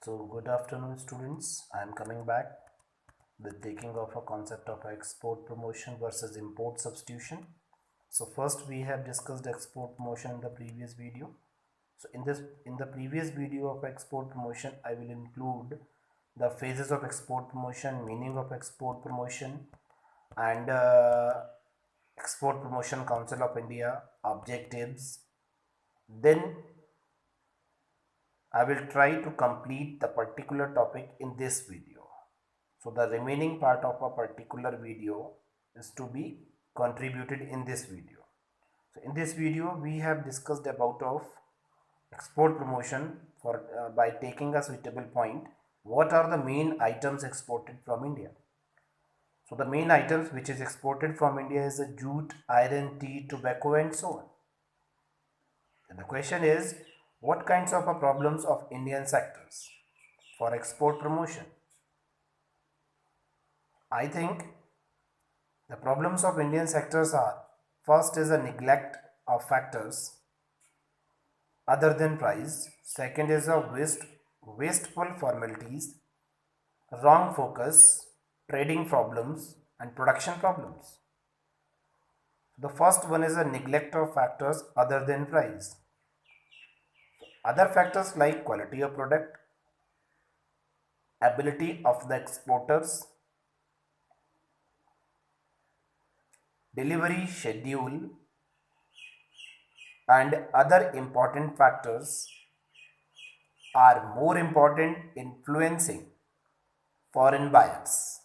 So good afternoon students. I am coming back with taking off a concept of export promotion versus import substitution. So first we have discussed export promotion in the previous video. So in the previous video of export promotion I will include the phases of export promotion, meaning of export promotion and Export Promotion Council of India objectives. Then I will try to complete the particular topic in this video. So the remaining part of a particular video is to be contributed in this video. So in this video we have discussed about of export promotion for by taking a suitable point. What are the main items exported from India? So the main items which is exported from India is the jute, iron, tea, tobacco and so on. And the question is, what kinds of problems of Indian sectors for export promotion? I think the problems of Indian sectors are, first is a neglect of factors other than price, second is a wasteful formalities, wrong focus, trading problems and production problems. The first one is a neglect of factors other than price. Other factors like quality of product, ability of the exporters, delivery schedule and other important factors are more important influencing foreign buyers.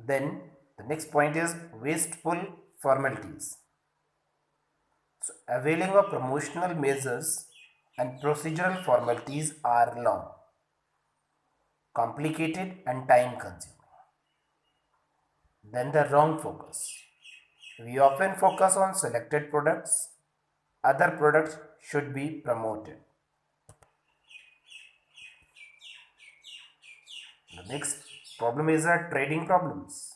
Then the next point is wasteful formalities. So availing of promotional measures and procedural formalities are long, complicated and time consuming. Then the wrong focus. We often focus on selected products. Other products should be promoted. The next problem is our trading problems.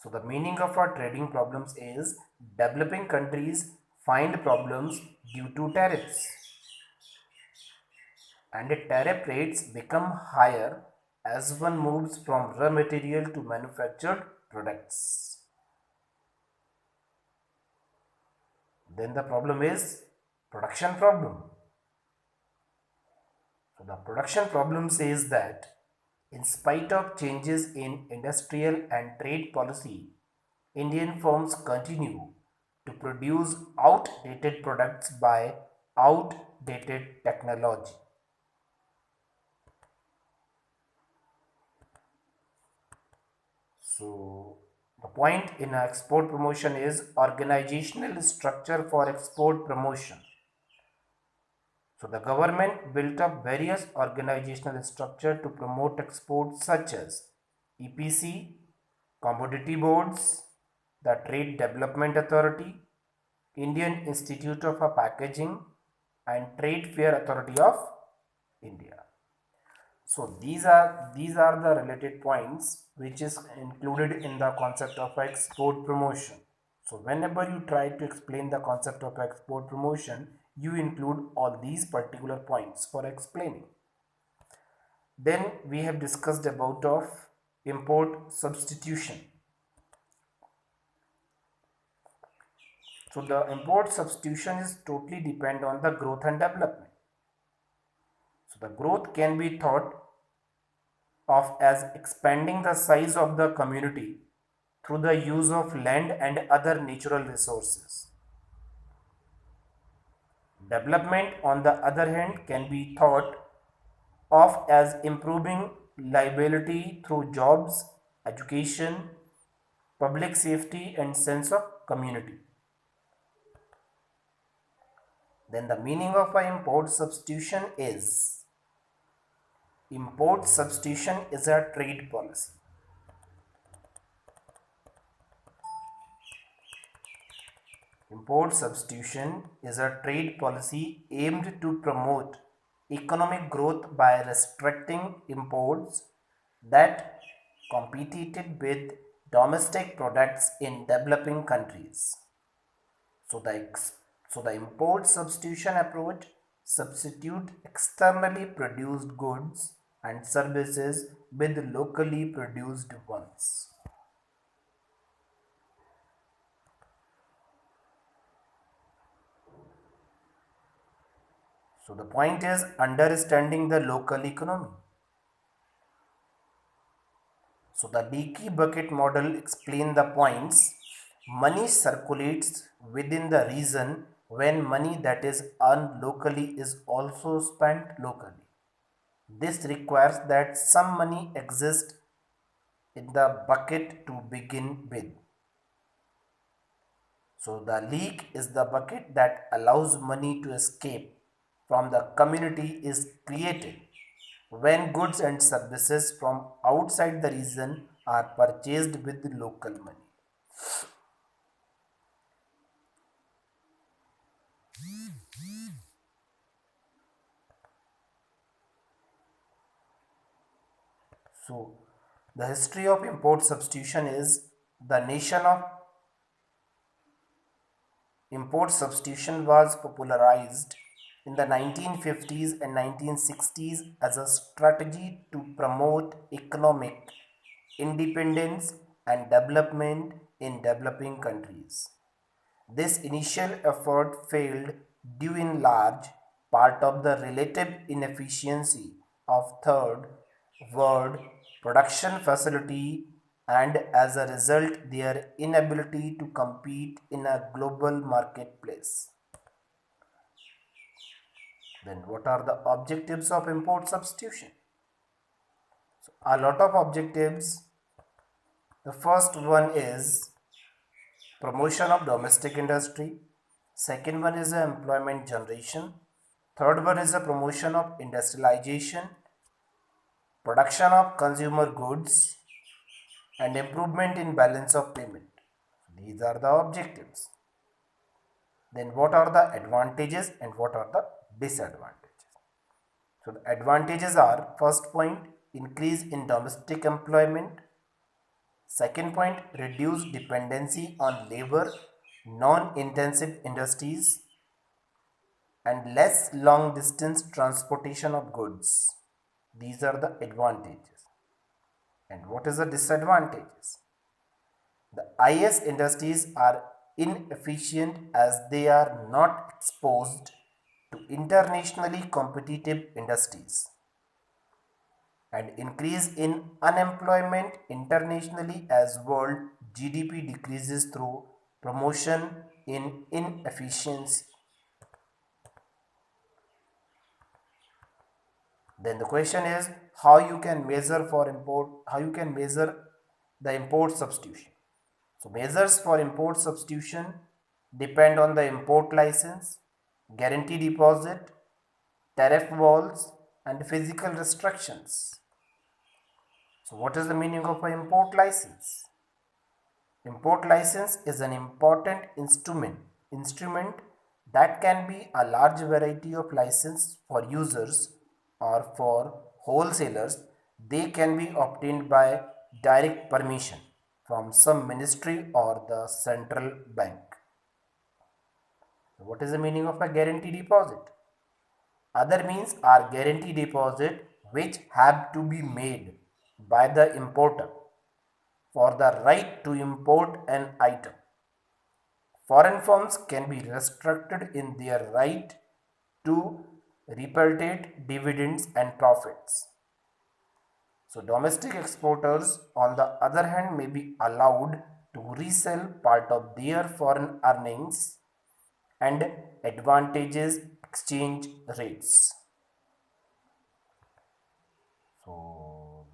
So the meaning of our trading problems is developing countries find problems due to tariffs. And the tariff rates become higher as one moves from raw material to manufactured products. Then the problem is production problem. So the production problem says that in spite of changes in industrial and trade policy, Indian firms continue to produce outdated products by outdated technology. So the point in export promotion is organizational structure for export promotion. So the government built up various organizational structure to promote exports such as EPC, commodity boards, the Trade Development Authority, Indian Institute of Packaging and Trade Fair Authority of India. So these are the related points which is included in the concept of export promotion. So whenever you try to explain the concept of export promotion, you include all these particular points for explaining. Then we have discussed about of import substitution. So the import substitution is totally depend on the growth and development. So the growth can be thought of as expanding the size of the community through the use of land and other natural resources. Development, on the other hand, can be thought of as improving livability through jobs, education, public safety, and sense of community. Then the meaning of an import substitution is import substitution is a trade policy. Import substitution is a trade policy aimed to promote economic growth by restricting imports that competed with domestic products in developing countries. So the So the import substitution approach substitute externally produced goods and services with locally produced ones. So the point is understanding the local economy. So the leaky bucket model explains the points. Money circulates within the region when money that is earned locally is also spent locally. This requires that some money exists in the bucket to begin with. So the leak is the bucket that allows money to escape from the community is created when goods and services from outside the region are purchased with local money. So the history of import substitution is the nation of import substitution was popularized in the 1950s and 1960s as a strategy to promote economic independence and development in developing countries. This initial effort failed due in large part of the relative inefficiency of third world production facility and as a result their inability to compete in a global marketplace. Then what are the objectives of import substitution? So a lot of objectives. The first one is promotion of domestic industry. Second one is the employment generation. Third one is the promotion of industrialization, production of consumer goods, and improvement in balance of payment. These are the objectives. Then what are the advantages and what are the disadvantages? So the advantages are, first point, increase in domestic employment. Second point, reduce dependency on labor, non-intensive industries, and less long distance transportation of goods. These are the advantages. And what is the disadvantages? The IS industries are inefficient as they are not exposed to internationally competitive industries. And increase in unemployment internationally as world GDP decreases through promotion in inefficiency. Then the question is how you can measure the import substitution. So measures for import substitution depend on the import license, guarantee deposit, tariff walls, and physical restrictions. So what is the meaning of an import license? Import license is an important instrument that can be a large variety of license for users or for wholesalers. They can be obtained by direct permission from some ministry or the central bank. What is the meaning of a guarantee deposit? Other means are guarantee deposit which have to be made by the importer for the right to import an item. Foreign firms can be restricted in their right to repatriate dividends and profits. So domestic exporters on the other hand may be allowed to resell part of their foreign earnings and advantages exchange rates. So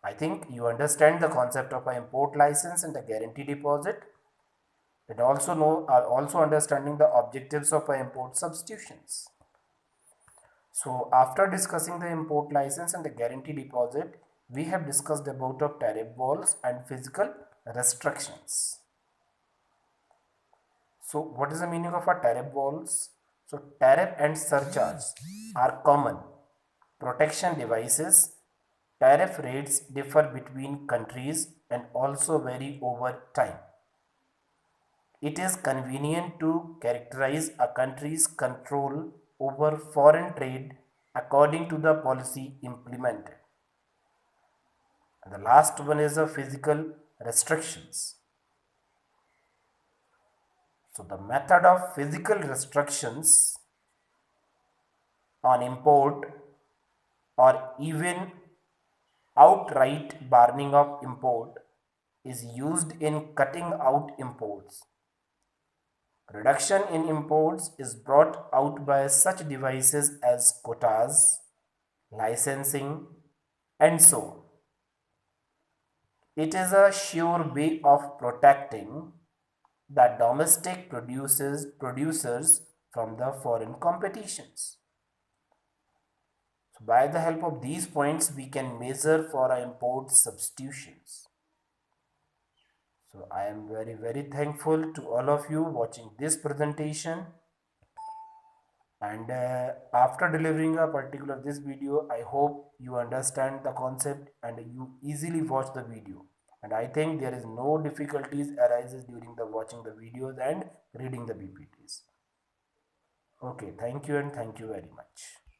I think you understand the concept of an import license and the guarantee deposit. And also understanding the objectives of import substitutions. So after discussing the import license and the guarantee deposit, we have discussed about of tariff walls and physical restrictions. So what is the meaning of a tariff walls? So tariff and surcharge are common protection devices. Tariff rates differ between countries and also vary over time. It is convenient to characterize a country's control over foreign trade according to the policy implemented. And the last one is the physical restrictions. So the method of physical restrictions on import or even outright barring of import is used in cutting out imports. Reduction in imports is brought out by such devices as quotas, licensing, and so on. It is a sure way of protecting the domestic producers from the foreign competitions. So by the help of these points, we can measure for our import substitutions. So I am very thankful to all of you watching this presentation, and after delivering a particular this video, I hope you understand the concept and you easily watch the video. And I think there is no difficulties arises during the watching the videos and reading the PPTs. Okay, thank you and thank you very much.